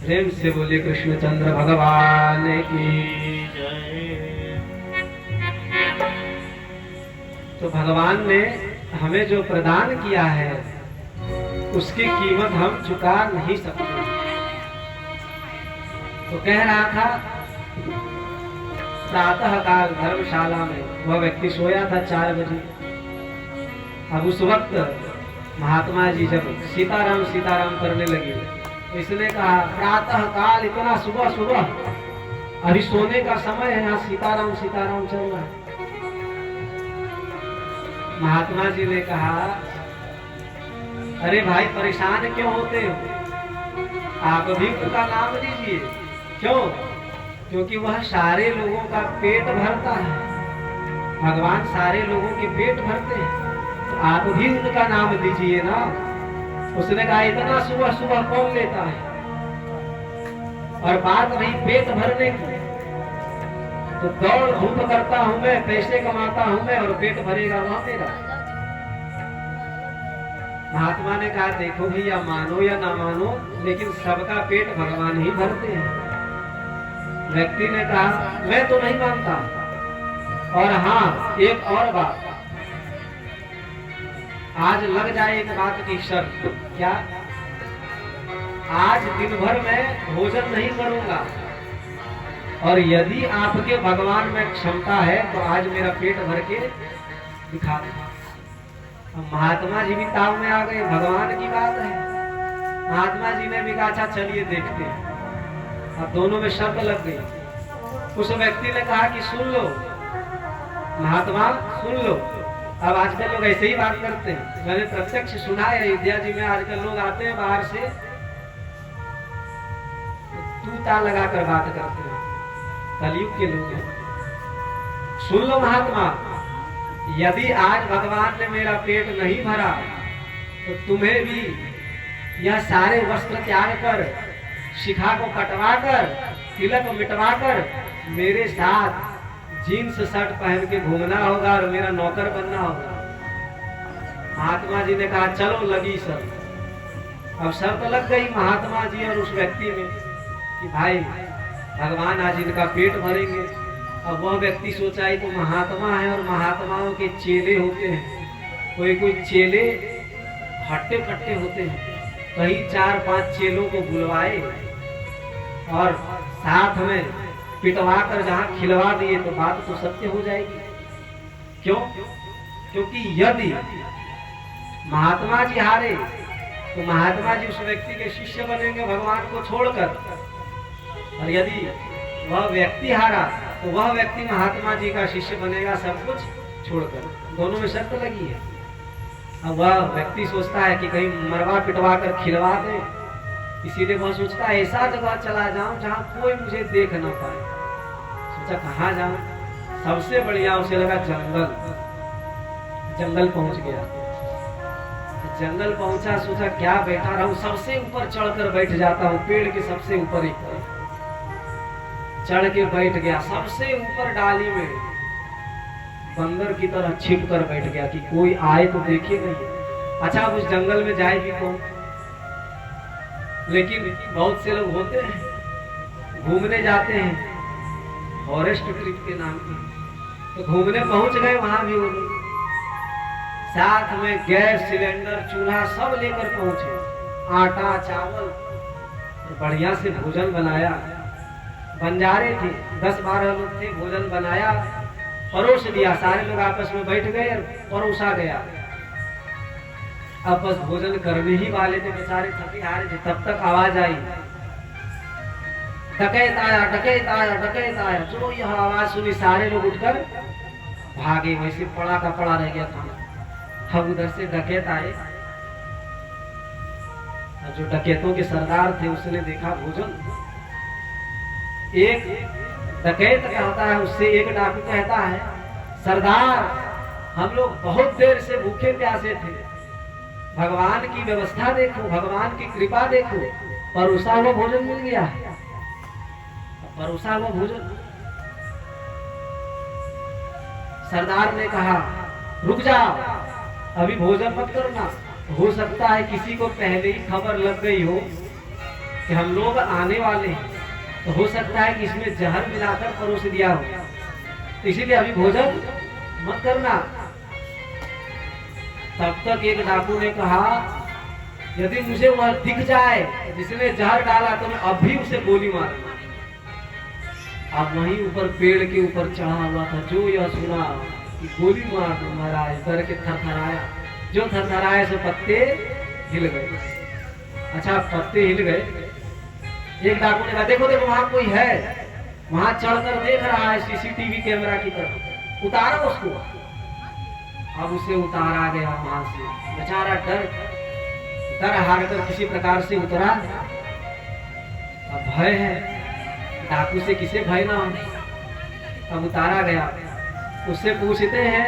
प्रेम से बोले कृष्णचंद्र भगवान की जय। तो भगवान ने हमें जो प्रदान किया है उसकी कीमत हम चुका नहीं सकते। तो कह रहा था प्रातः काल धर्मशाला में वह व्यक्ति सोया था 4 बजे। अब उस वक्त महात्मा जी जब सीताराम सीताराम करने लगे, इसने कहा प्रातः काल, इतना सुबह सुबह, अभी सोने का समय है, यहाँ सीताराम सीताराम चल रहा है। महात्मा जी ने कहा अरे भाई परेशान क्यों होते हो, आप भी उनका नाम लीजिए। क्यों? क्योंकि वह सारे लोगों का पेट भरता है, भगवान सारे लोगों के पेट भरते हैं, तो आप भी उनका नाम लीजिए ना। उसने कहा इतना सुबह सुबह कौन लेता है, और बात रही पेट भरने की, तो दौड़ धूप करता हूं मैं, पैसे कमाता हूं मैं, और पेट भरेगा वहां मेरा। महात्मा ने कहा देखो भैया, मानो या ना मानो, लेकिन सबका पेट भगवान ही भरते हैं। व्यक्ति ने कहा मैं तो नहीं मानता, और हाँ एक और बात, आज लग जाए एक बात की शर्त। क्या? आज दिन भर मैं भोजन नहीं करूंगा, और यदि आपके भगवान में क्षमता है तो आज मेरा पेट भर के दिखा दे। महात्मा जी भी ताव में आ गए, भगवान की बात है। महात्मा जी ने भी कहा अच्छा चलिए देखते हैं। अब दोनों में शर्त लग गई। उस व्यक्ति ने कहा कि सुन लो महात्मा, सुन लो। अब आजकल लोग ऐसे ही बात करते हैं, मैंने प्रत्यक्ष सुना है अयोध्या जी में। आजकल लोग आते हैं बाहर से, तूता लगाकर बात करते हैं, कलयुग के लोग हैं। सुन लो महात्मा, यदि आज भगवान ने मेरा पेट नहीं भरा तो तुम्हें भी यह सारे वस्त्र त्याग कर, शिखा को कटवा कर, तिलक मिटवा कर मेरे साथ जीन्स शर्ट पहन के घूमना होगा और मेरा नौकर बनना होगा। महात्मा जी ने कहा चलो लगी शर्त। अब शर्त लग गई महात्मा जी और उस व्यक्ति में कि भाई भगवान आज इनका पेट भरेंगे। अब वह व्यक्ति सोचा ही तो महात्मा है, और महात्माओं के चेले होते हैं, कोई कोई चेले हट्टे कट्टे होते हैं, कहीं 4-5 चेलों को बुलवाए और साथ में पिटवा कर जहां खिलवा दिए तो बात तो सत्य हो जाएगी। क्यों? क्योंकि यदि महात्मा जी हारे तो महात्मा जी उस व्यक्ति के शिष्य बनेंगे भगवान को छोड़कर, और यदि वह व्यक्ति हारा तो वह व्यक्ति महात्मा जी का शिष्य बनेगा सब कुछ छोड़कर। दोनों में शर्त लगी है। अब वह व्यक्ति सोचता है कि कहीं मरवा पिटवा कर खिलवा दे, इसीलिए वह सोचता है ऐसा जगह चला जाऊं जहां कोई मुझे देख ना पाए। सोचा कहाँ जाऊं, सबसे बढ़िया उसे लगा जंगल। जंगल पहुंच गया, जंगल पहुंचा, सोचा क्या बैठा रहूं, सबसे ऊपर चढ़कर बैठ जाता हूं, पेड़ के सबसे ऊपर एक चढ़ के बैठ गया। सबसे ऊपर डाली में बंदर की तरह छिप कर बैठ गया कि कोई आए तो देखे नहीं। अच्छा अब उस जंगल में जाए भी कौन? लेकिन बहुत से लोग होते हैं घूमने जाते हैं फॉरेस्ट ट्रिप के नाम पे, तो घूमने पहुंच गए, वहां भी वो लोग साथ में गैस सिलेंडर चूल्हा सब लेकर पहुंचे, आटा चावल बढ़िया से भोजन बनाया। बंजारे थे, 10-12 लोग थे, भोजन बनाया, परोस दिया, सारे लोग आपस में बैठ गए, परोसा गया। अब बस भोजन करने ही वाले थे, बेचारे थके हारे थे, तब तक आवाज आई डकैत आया डकैत आया डकैत आया। जो यह आवाज सुनी सारे लोग उठकर भागे, वैसे पड़ा का पड़ा रह गया था। अब उधर से डकैत आए, जो डकैतों के सरदार थे उसने देखा भोजन, एक डकैत कहता है, उससे एक डाकू कहता है सरदार हम लोग बहुत देर से भूखे प्यासे थे, भगवान की व्यवस्था देखो, भगवान की कृपा देखो, परोसा हुआ भोजन मिल गया है। परोसा हुआ भोजन। सरदार ने कहा रुक जाओ, अभी भोजन मत करना, हो सकता है किसी को पहले ही खबर लग गई हो कि हम लोग आने वाले हैं, तो हो सकता है कि इसमें जहर मिलाकर परोस दिया हो, तो इसीलिए अभी भोजन मत करना। तब तक एक डाकू ने कहा, यदि मुझे वह दिख जाए जिसने जहर डाला तो मैं अभी उसे गोली मारूंगा। अब वहीं ऊपर पेड़ के ऊपर चढ़ा हुआ था, जो यह सुना कि गोली मार दो महाराज, डर के थरथराया। जो थरथराए सो पत्ते हिल गए। अच्छा, पत्ते हिल गए। एक डाकू ने कहा, देखो देखो वहां कोई है, वहां चढ़कर देख रहा है सीसीटीवी कैमरा की तरफ, उतारो उसको। अब उसे उतारा गया वहां से। बेचारा डर हार कर किसी प्रकार से उतरा। अब भय है, डाकू से किसे भय ना हो। अब उतारा गया, उससे पूछते हैं,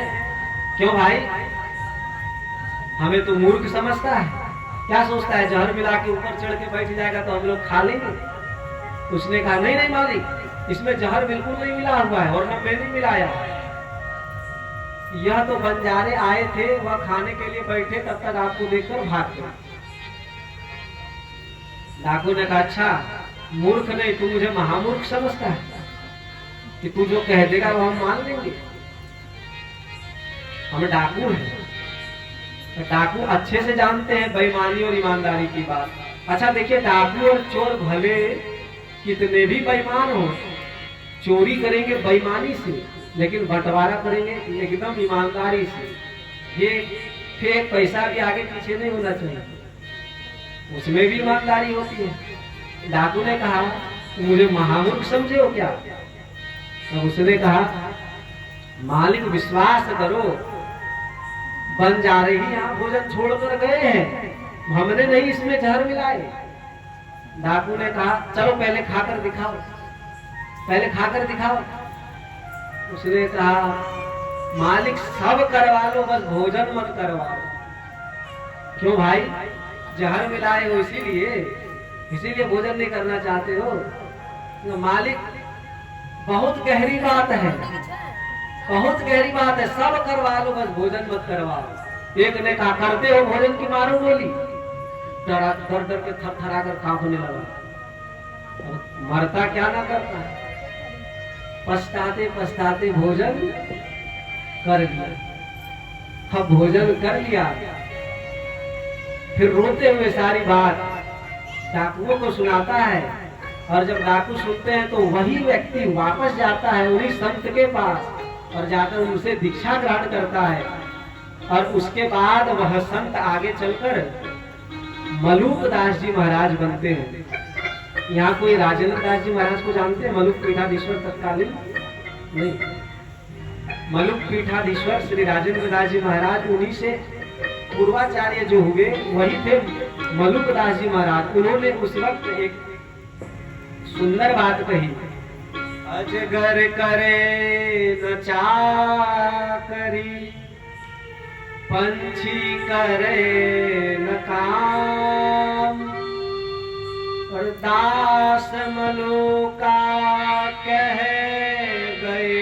क्यों भाई, हमें तो मूर्ख समझता है, क्या सोचता है जहर मिला के ऊपर चढ़ के बैठ जाएगा तो हम लोग खा लेंगे। उसने कहा, नहीं नहीं मालिक, इसमें जहर बिल्कुल नहीं मिला हुआ है और न मैंने मिलाया। यह तो बंजारे आए थे, वह खाने के लिए बैठे, तब तक आपको देखकर भाग गए। डाकू ने कहा, अच्छा मूर्ख नहीं, तू मुझे महामूर्ख समझता है कि तू जो कह देगा वो हम मान लेंगे। हम डाकू हैं, तो डाकू अच्छे से जानते हैं बेईमानी और ईमानदारी की बात। अच्छा देखिए, डाकू और चोर भले कितने भी बेईमान हो, चोरी करेंगे बेईमानी से, लेकिन बंटवारा करेंगे एकदम ईमानदारी से। ये फेक पैसा भी आगे पीछे नहीं होना चाहिए, उसमें भी ईमानदारी होती है। डाकू ने कहा, मुझे महामूर्ख समझे हो क्या? तो उसने कहा, मालिक विश्वास करो, बंजारे ही यहाँ भोजन छोड़कर गए हैं, हमने नहीं इसमें जहर मिलाए। डाकू ने कहा, चलो पहले खाकर दिखाओ, पहले खाकर दिखाओ। उसने कहा, मालिक सब करवा लो, बस भोजन मत करवाओ। क्यों भाई, जहर मिलाए हो इसीलिए भोजन नहीं करना चाहते हो? तो मालिक, बहुत गहरी बात है, बहुत गहरी बात है, सब करवा लो, बस भोजन मत करवाओ। एक ने कहा, करते हो भोजन की? मारो गोली। डर डर के थरथरा कर कांपने लगा। मरता क्या ना करता, पछताते पछताते भोजन कर लिया। अब भोजन कर लिया, फिर रोते हुए सारी बात डाकुओं को सुनाता है। और जब डाकू सुनते हैं तो वही व्यक्ति वापस जाता है उन्हीं संत के पास और जाकर उनसे दीक्षा ग्रहण करता है। और उसके बाद वह संत आगे चलकर मलूक दास जी महाराज बनते हैं। यहाँ कोई राजेंद्र दास जी महाराज को जानते हैं? मलुक पीठाधीश्वर तत्कालीन नहीं, मलुक पीठाधीश्वर श्री राजेंद्र दास जी महाराज, उन्हीं से पूर्वाचार्य जो हुए वही थे मलुक दास जी महाराज। उन्होंने उस वक्त एक सुंदर बात कही, अजगर करे न चाकरी, पंछी करे न काम, और दास मलुका कह गए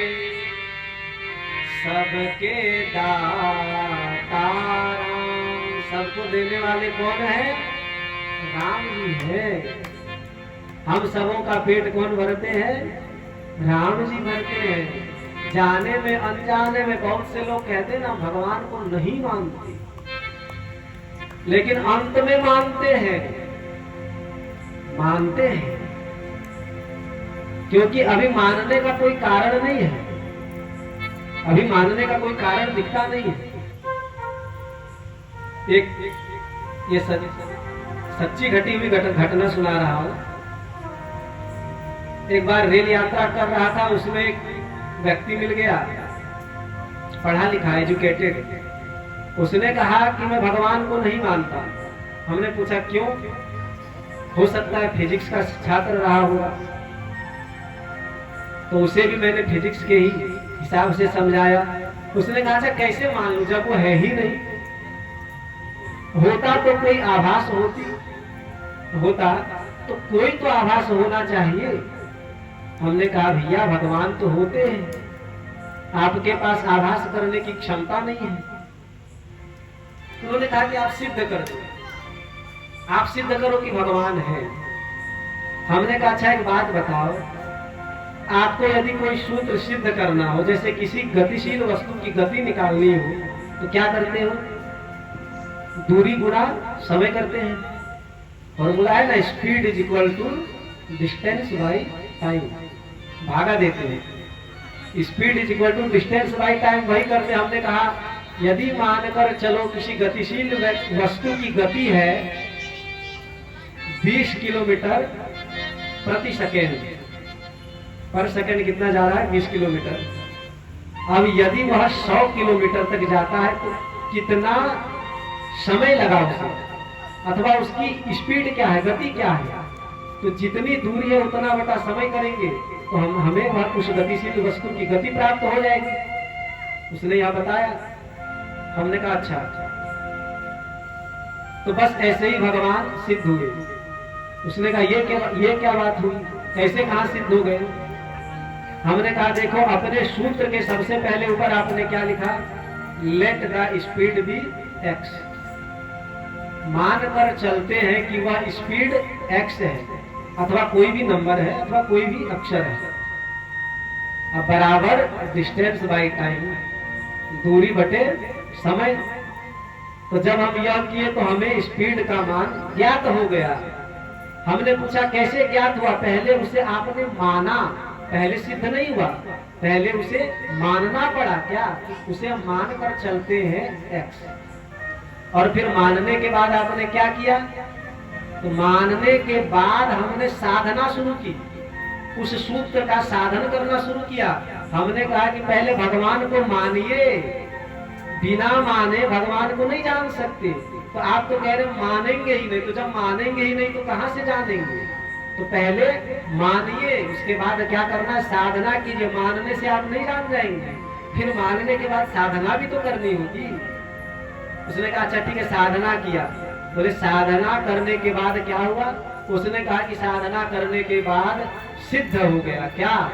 सबके दाता राम। सबको देने वाले कौन है? राम जी है। हम सबों का पेट कौन भरते हैं? राम जी भरते हैं। जाने में अनजाने में बहुत से लोग कहते हैं ना, भगवान को नहीं मानते, लेकिन अंत में मानते हैं, मानते हैं, क्योंकि अभी मानने का कोई कारण नहीं है, अभी मानने का कोई कारण दिखता नहीं है। एक ये सच्ची घटी हुई घटना सुना रहा हूं। एक बार रेल यात्रा कर रहा था, उसमें एक व्यक्ति मिल गया, पढ़ा लिखा एजुकेटेड। उसने कहा कि मैं भगवान को नहीं मानता। हमने पूछा क्यों? हो सकता है फिजिक्स का छात्र रहा होगा। तो उसे भी मैंने फिजिक्स के ही हिसाब से समझाया। उसने कहा, अच्छा कैसे मान लूं जब वो है ही नहीं? होता तो कोई आभास होता तो कोई तो आभास होना चाहिए। हमने कहा, भैया भगवान तो होते हैं, आपके पास आभास करने की क्षमता नहीं है। उन्होंने कहा कि आप सिद्ध कर दो, आप सिद्ध करो कि भगवान है। हमने कहा अच्छा एक बात बताओ, आपको यदि कोई सूत्र सिद्ध करना हो, जैसे किसी गतिशील वस्तु की गति निकालनी हो, तो क्या करते हो? दूरी गुणा समय करते हैं। फॉर्मूला है ना, speed is equal to distance by time, भागा देते हैं। Speed is equal to distance by time, वही करते हैं। हमने कहा यदि मानकर चलो किसी गतिशील वस्तु की गति है 20 किलोमीटर प्रति सेकेंड, पर सेकेंड कितना जा रहा है? 20 किलोमीटर। अब यदि वह 100 किलोमीटर तक जाता है तो कितना समय लगा उसे, अथवा उसकी स्पीड क्या है, गति क्या है? तो जितनी दूरी है उतना बटा समय करेंगे तो हमें वह उस गतिशील वस्तु की गति प्राप्त हो जाएगी। उसने यह बताया। हमने कहा अच्छा। तो बस ऐसे ही भगवान सिद्ध हुए। उसने कहा ये क्या बात हुई, कैसे कहां सिद्ध हो गए? हमने कहा देखो, अपने सूत्र के सबसे पहले ऊपर आपने क्या लिखा? Let the speed be x. मानकर चलते हैं कि वह स्पीड एक्स है, अथवा कोई भी नंबर है, अथवा कोई भी अक्षर है। अब बराबर डिस्टेंस बाई टाइम, दूरी बटे समय। तो जब हम यह किए तो हमें स्पीड का मान ज्ञात हो गया। हमने पूछा कैसे ज्ञात हुआ? पहले उसे आपने माना, पहले सिद्ध नहीं हुआ, पहले उसे मानना पड़ा। क्या? उसे हम मान कर चलते हैं एक्स, और फिर मानने के बाद आपने क्या किया? तो मानने के बाद हमने साधना शुरू की, उस सूत्र का साधन करना शुरू किया। हमने कहा कि पहले भगवान को मानिए, बिना माने भगवान को नहीं जान सकते। तो आप तो कह रहे मानेंगे ही नहीं, तो जब मानेंगे ही नहीं तो कहां से जानेंगे? तो पहले मानिए, उसके बाद क्या करना है? साधना कीजिए। मानने से आप नहीं जान जाएंगे, फिर मानने के बाद साधना भी तो करनी होगी। उसने कहा अच्छा ठीक है, साधना किया। बोले साधना करने के बाद क्या हुआ? उसने कहा कि साधना करने के बाद सिद्ध हो गया। क्या?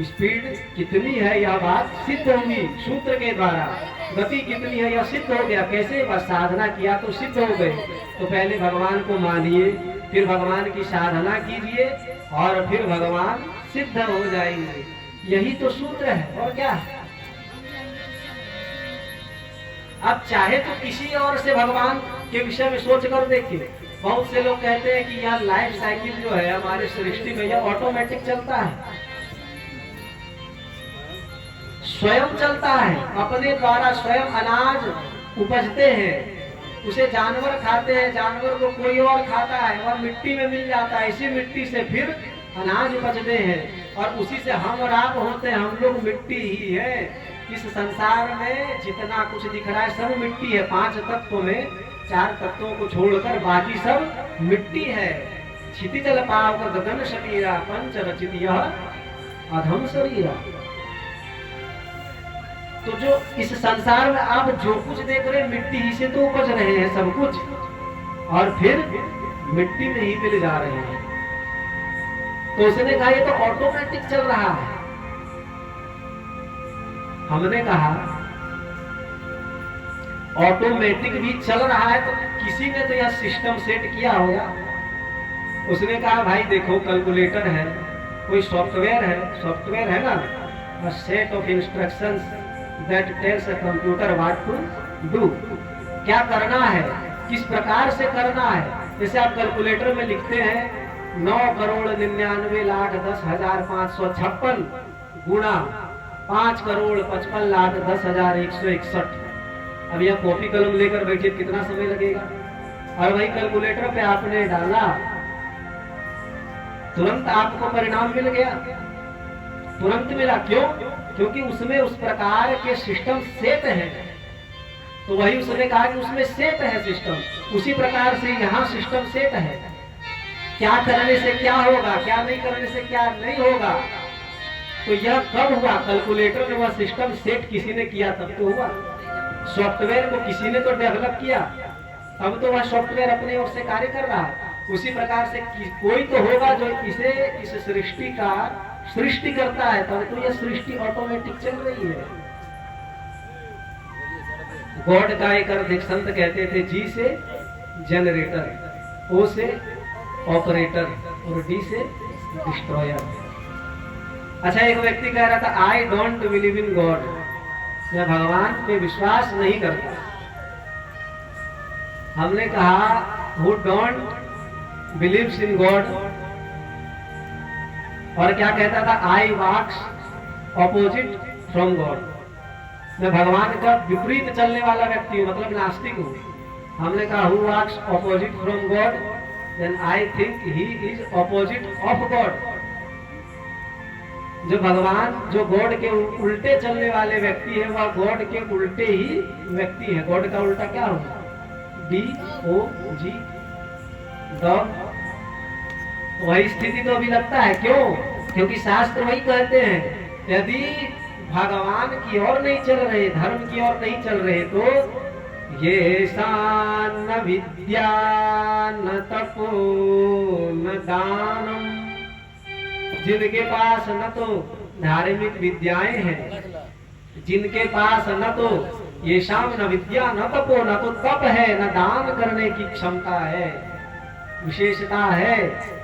स्पीड कितनी है यह बात सिद्ध होगी सूत्र के द्वारा, गति कितनी है यह सिद्ध हो गया। कैसे? बस साधना किया तो सिद्ध हो गए। तो पहले भगवान को मानिए, फिर भगवान की साधना कीजिए, और फिर भगवान सिद्ध हो जाएंगे। यही तो सूत्र है, और क्या है? अब चाहे तो किसी और से भगवान के विषय में सोच कर देखिए। बहुत से लोग कहते हैं कि यह लाइफ साइकिल जो है हमारे सृष्टि में यह ऑटोमेटिक चलता है, स्वयं चलता है, अपने द्वारा स्वयं अनाज उपजते हैं, उसे जानवर खाते हैं, जानवर को कोई और खाता है और मिट्टी में मिल जाता है। इसी मिट्टी से फिर अनाज उपजते हैं और उसी से हम और आप होते हैं। हम लोग मिट्टी ही है। इस संसार में जितना कुछ दिख रहा है सब मिट्टी है। 5 तत्वों में 4 तत्वों को छोड़कर बाकी सब मिट्टी है। क्षितिजल पावक गगन शरीरा पंच रचित यह अधम शरीरा। तो जो इस संसार में आप जो कुछ देख रहे हैं मिट्टी ही से तो उपज रहे हैं सब कुछ, और फिर मिट्टी में ही मिल जा रहे हैं। तो उसने कहा ये तो ऑटोमेटिक चल रहा है। हमने कहा ऑटोमेटिक भी चल रहा है तो किसी ने तो यह सिस्टम सेट किया होगा। उसने कहा भाई देखो कैलकुलेटर है, कोई सॉफ्टवेयर है ना, a set of instructions that tells a computer what to do। क्या करना है, किस प्रकार से करना है। जैसे आप कैलकुलेटर में लिखते हैं 9,99,10,556 गुणा 5,55,10,161। अब यह कॉपी कलम लेकर बैठिए, कितना समय लगेगा। और वही कैलकुलेटर पे आपने डाला, तुरंत आपको परिणाम मिल गया, तुरंत मिला। क्यों? क्योंकि उसमें उस प्रकार के सिस्टम सेट है। तो वही उसने कहा कि उसमें सेट है सिस्टम, उसी प्रकार से यहाँ सिस्टम सेट है। क्या करने से क्या होगा, क्या नहीं करने से क्या नहीं होगा। तो यह कब हुआ? कैलकुलेटर में वह सिस्टम सेट किसी ने किया तब तो हुआ। सॉफ्टवेयर को किसी ने तो डेवलप किया, तब तो वह सॉफ्टवेयर अपने ओर से कार्य कर रहा है। उसी प्रकार से कोई तो होगा जो इसे इस सृष्टि का सृष्टि करता है, तब तो यह सृष्टि ऑटोमेटिक चल रही है। गॉड का एक अर्थ संत कहते थे, जी से जनरेटर, ओ से ऑपरेटर, और डी से डिस्ट्रॉयर। अच्छा, एक व्यक्ति कह रहा था I don't believe in God, मैं भगवान पे विश्वास नहीं करता। हमने कहा who don't believes in God, और क्या कहता था आई वॉक्स ऑपोजिट फ्रॉम गॉड, मैं भगवान का विपरीत चलने वाला व्यक्ति हूँ, मतलब नास्तिक हूँ। हमने कहा who walks opposite from God, then I think he is opposite of God. जो भगवान, जो गॉड के उल्टे चलने वाले व्यक्ति है, वह गॉड के उल्टे ही व्यक्ति है। गॉड का उल्टा क्या होगा? DOG, dog. वही स्थिति तो अभी लगता है। क्यों? क्योंकि शास्त्र वही कहते हैं, यदि भगवान की ओर नहीं चल रहे, धर्म की ओर नहीं चल रहे, तो ये न विद्या न तपो न दानम, जिनके पास न तो धार्मिक विद्याएं हैं, जिनके पास न तो ये शाम न विद्या न तपो, न तो तप है, न दान करने की क्षमता है, विशेषता है,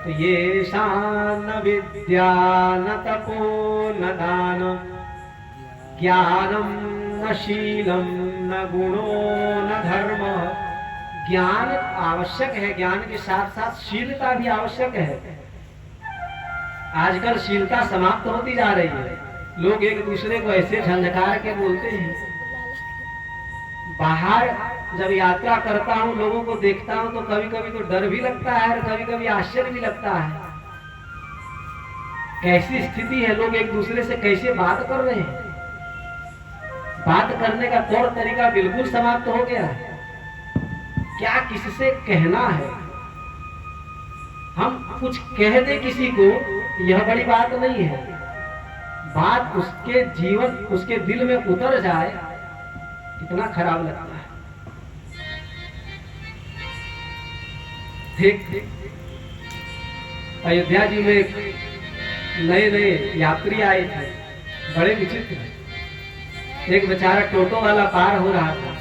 तो ये शाम न विद्या न तपो न दान ज्ञानम न शीलम न गुणो न धर्म। ज्ञान आवश्यक है, ज्ञान के साथ साथ शीलता भी आवश्यक है। आजकल शीलता समाप्त होती जा रही है। लोग एक दूसरे को ऐसे झंझकार के बोलते हैं। बाहर जब यात्रा करता हूँ, लोगों को देखता हूँ, तो कभी कभी तो डर भी लगता है और कभी कभी आश्चर्य भी लगता है। कैसी स्थिति है, लोग एक दूसरे से कैसे बात कर रहे हैं। बात करने का तौर तरीका बिल्कुल समाप्त हो गया है। क्या किससे कहना है, हम कुछ कह दे किसी को, यह बड़ी बात नहीं है। बात उसके जीवन, उसके दिल में उतर जाए, कितना खराब लगता है। ठीक अयोध्या जी में नए नए यात्री आए थे, बड़े विचित्र। एक बेचारा टोटो वाला पार हो रहा था,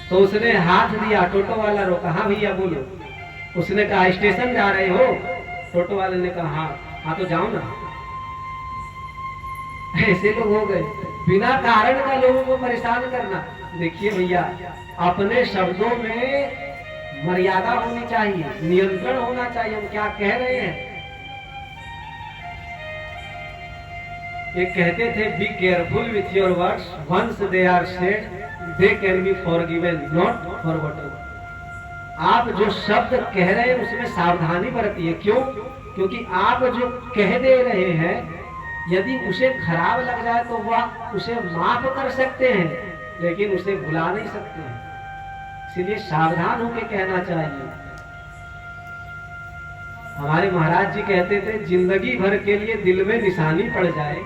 तो उसने हाथ दिया, टोटो वाला रोका, हाँ भैया बोलो। उसने कहा स्टेशन जा रहे हो? टोटो वाले ने कहा हाँ। हाँ तो जाओ ना। ऐसे लोग हो गए, बिना कारण का लोगों को परेशान करना। देखिए भैया, अपने शब्दों में मर्यादा होनी चाहिए, नियंत्रण होना चाहिए। हम क्या कह रहे हैं? ये कहते थे be careful with your words, once they are said they can be forgiven, not forgotten. आप जो शब्द कह रहे हैं उसमें सावधानी बरतिए। क्यों? क्योंकि आप जो कह दे रहे हैं, यदि उसे खराब लग जाए तो वह उसे माफ कर सकते हैं, लेकिन उसे भुला नहीं सकते हैं। इसलिए सावधान होकर कहना चाहिए। हमारे महाराज जी कहते थे, जिंदगी भर के लिए दिल में निशानी पड़ जाए,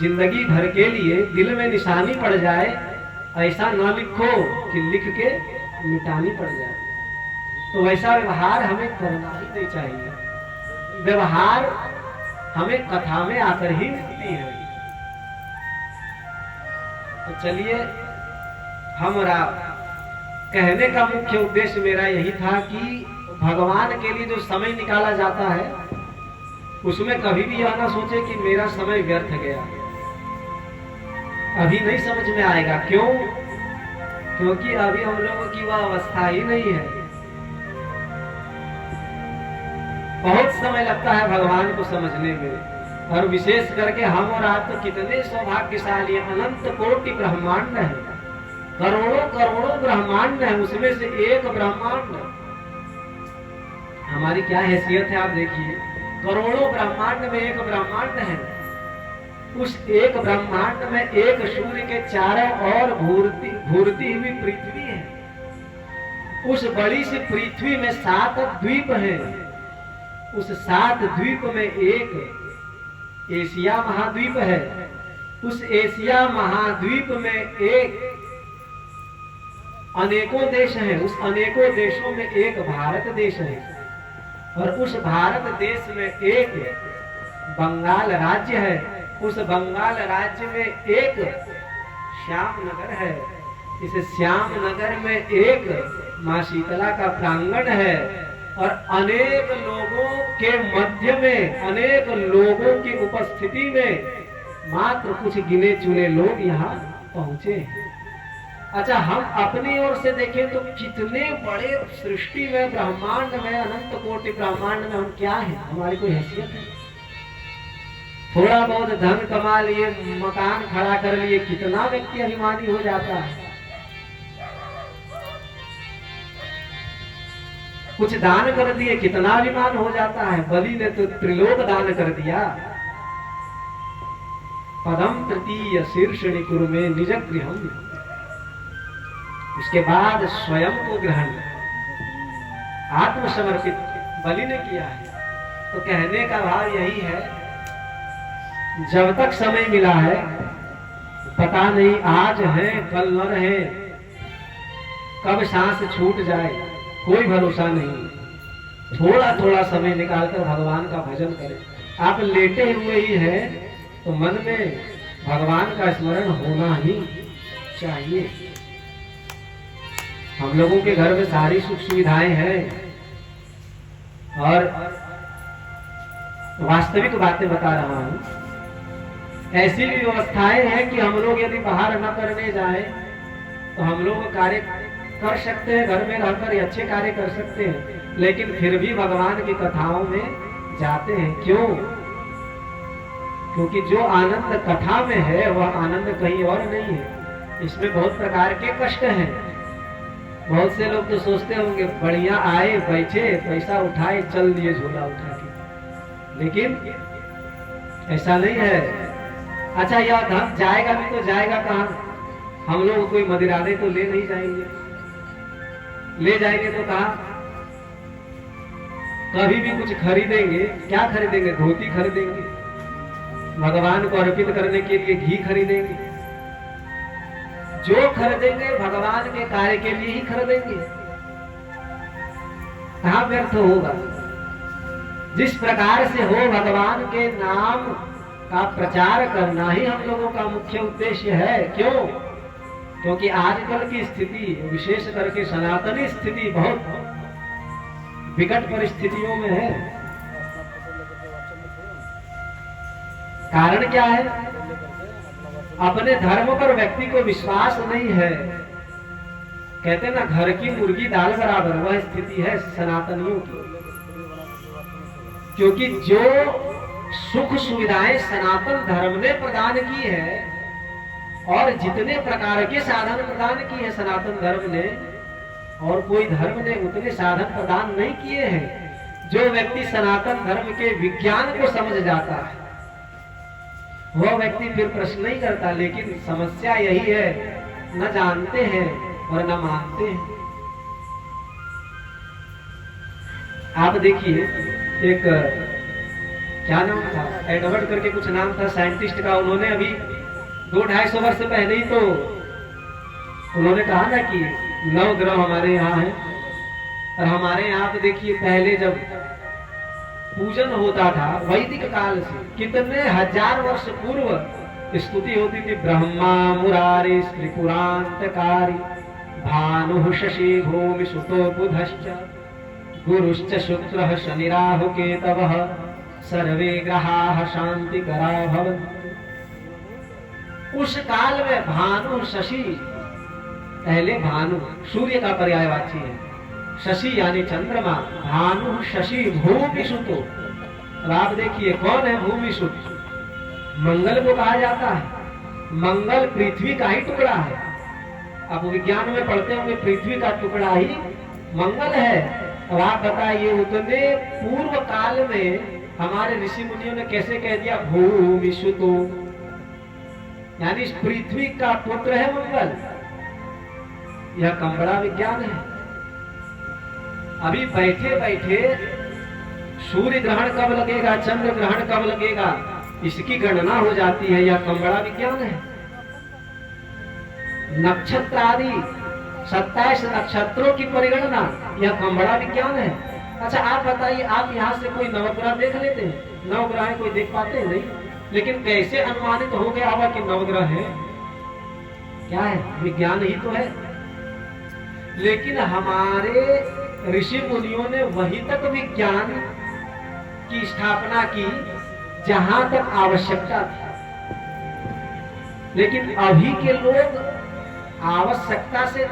जिंदगी भर के लिए दिल में निशानी पड़ जाए, ऐसा न लिखो कि लिख के मिटानी पड़ जाए। तो वैसा व्यवहार हमें करना ही नहीं चाहिए। व्यवहार हमें कथा में आकर ही मिलती है। तो चलिए, हम और आप, कहने का मुख्य उद्देश्य मेरा यही था कि भगवान के लिए जो समय निकाला जाता है, उसमें कभी भी यह ना सोचे कि मेरा समय व्यर्थ गया। अभी नहीं समझ में आएगा। क्यों? क्योंकि अभी हम लोगों की वह अवस्था ही नहीं है। बहुत समय लगता है भगवान को समझने में, और विशेष करके हम और आप तो कितने सौभाग्यशाली हैं। अनंत कोटि ब्रह्मांड है, करोड़ों करोड़ों ब्रह्मांड है, उसमें से एक ब्रह्मांड। हमारी क्या हैसियत है आप देखिए, करोड़ों ब्रह्मांड में एक ब्रह्मांड है। उस एक ब्रह्मांड में एक सूर्य के चारों ओर घूरती हुई पृथ्वी है। उस बड़ी सी पृथ्वी में 7 द्वीप हैं। उस 7 द्वीप में एक एशिया महाद्वीप है। उस एशिया महाद्वीप में एक अनेकों देश हैं। उस अनेकों देशों में एक भारत देश है, और उस भारत देश में एक बंगाल राज्य है। उस बंगाल राज्य में एक श्याम नगर है। इस श्याम नगर में एक माँ शीतला का प्रांगण है, और अनेक लोगों के मध्य में, अनेक लोगों की उपस्थिति में मात्र कुछ गिने चुने लोग यहाँ पहुंचे हैं। अच्छा, हम अपनी ओर से देखें तो कितने बड़े सृष्टि में, ब्रह्मांड में, अनंत कोटि ब्रह्मांड में हम क्या है, हमारी कोई हैसियत है? थोड़ा बहुत धन कमा लिए, मकान खड़ा कर लिए, कितना व्यक्ति अभिमानी हो जाता है। कुछ दान कर दिए, कितना अभिमान हो जाता है। बलि ने तो त्रिलोक दान कर दिया। पदम तृतीय शीर्षणि कुरुमे निज गृहम्, उसके बाद स्वयं को ग्रहण आत्मसमर्पित बलि ने किया है। तो कहने का भाव यही है, जब तक समय मिला है, पता नहीं आज है कल न रहे, कब सांस छूट जाए, कोई भरोसा नहीं। थोड़ा थोड़ा समय निकालकर भगवान का भजन करें। आप लेटे हुए ही हैं तो मन में भगवान का स्मरण होना ही चाहिए। हम लोगों के घर में सारी सुख सुविधाएं हैं और वास्तविक बातें बता रहा हूं। ऐसी भी व्यवस्थाएं हैं कि हम लोग यदि बाहर न करने जाएं तो हम लोग कार्य कर सकते हैं, घर में रहकर अच्छे कार्य कर सकते हैं, लेकिन फिर भी भगवान की कथाओं में जाते हैं। क्यों? क्योंकि जो आनंद कथा में है वह आनंद कहीं और नहीं है। इसमें बहुत प्रकार के कष्ट हैं। बहुत से लोग तो सोचते होंगे बढ़िया आए, बैठे, पैसा उठाए, चल दिए झोला उठा के, लेकिन ऐसा नहीं है। अच्छा, यह धन जाएगा भी तो जाएगा कहाँ? हम लोग कोई मदिराने तो ले नहीं जाएंगे, ले जाएंगे तो कहाँ? कभी भी कुछ खरीदेंगे, क्या खरीदेंगे? धोती खरीदेंगे, भगवान को अर्पित करने के लिए घी खरीदेंगे। जो खरीदेंगे भगवान के कार्य के लिए ही खरीदेंगे, कहाँ व्यर्थ होगा? जिस प्रकार से हो भगवान के नाम का प्रचार करना ही हम लोगों का मुख्य उद्देश्य है। क्यों? क्योंकि आजकल की स्थिति, विशेष करके सनातनी स्थिति, बहुत विकट परिस्थितियों में है। कारण क्या है? अपने धर्म पर व्यक्ति को विश्वास नहीं है। कहते ना, घर की मुर्गी दाल बराबर, वह स्थिति है सनातनियों की। क्योंकि जो सुख सुविधाएं सनातन धर्म ने प्रदान की है और जितने प्रकार के साधन प्रदान किए हैं सनातन धर्म ने, और कोई धर्म ने उतने साधन प्रदान नहीं किए हैं। जो व्यक्ति सनातन धर्म के विज्ञान को समझ जाता है वह व्यक्ति फिर प्रश्न नहीं करता। लेकिन समस्या यही है, न जानते हैं और न मानते हैं। आप देखिए, एक क्या नाम था, एडवर्ड करके कुछ नाम था साइंटिस्ट का। उन्होंने अभी 200-250 वर्ष पहले ही तो उन्होंने कहा ना कि 9 ग्रह हमारे यहाँ हैं। और हमारे यहाँ पे देखिए, पहले जब पूजन होता था वैदिक काल से, कितने हजार वर्ष पूर्व स्तुति होती थी। ब्रह्मा मुरारी त्रिपुरांतकारी भानु शशि भूमि सुतो बुधश्च गुरुश्च शुक्रः शनि राहु केतवः सर्वे ग्रहाः शांतिकरा भवन्तु। उस काल में भानु शशि, पहले भानु सूर्य का पर्यायवाची है, शशि यानी चंद्रमा, भानु शशि भूमि सुतो। अब आप देखिए कौन है भूमि सुत? मंगल को कहा जाता है। मंगल पृथ्वी का ही टुकड़ा है। आप विज्ञान में पढ़ते होंगे, पृथ्वी का टुकड़ा ही मंगल है। अब आप बताइए, उतने पूर्व काल में हमारे ऋषि मुनियों ने कैसे कह दिया भूमि सुतो, यानी इस पृथ्वी का पुत्र है मंगल। यह कम बड़ा विज्ञान है। अभी बैठे बैठे सूर्य ग्रहण कब लगेगा, चंद्र ग्रहण कब लगेगा, इसकी गणना हो जाती है। यह कम बड़ा विज्ञान है। नक्षत्र आदि 27 नक्षत्रों की परिगणना, यह कम बड़ा विज्ञान है। अच्छा, आप बताइए, आप यहाँ से कोई नवग्रह देख लेते हैं? नवग्रह कोई देख पाते हैं? नहीं। लेकिन कैसे अनुमानित हो गया होगा कि नवग्रह है? क्या है? विज्ञान ही तो है। लेकिन हमारे ऋषि मुनियों ने वहीं तक विज्ञान की स्थापना की जहां तक आवश्यकता थी, लेकिन अभी के लोग आवश्यकता से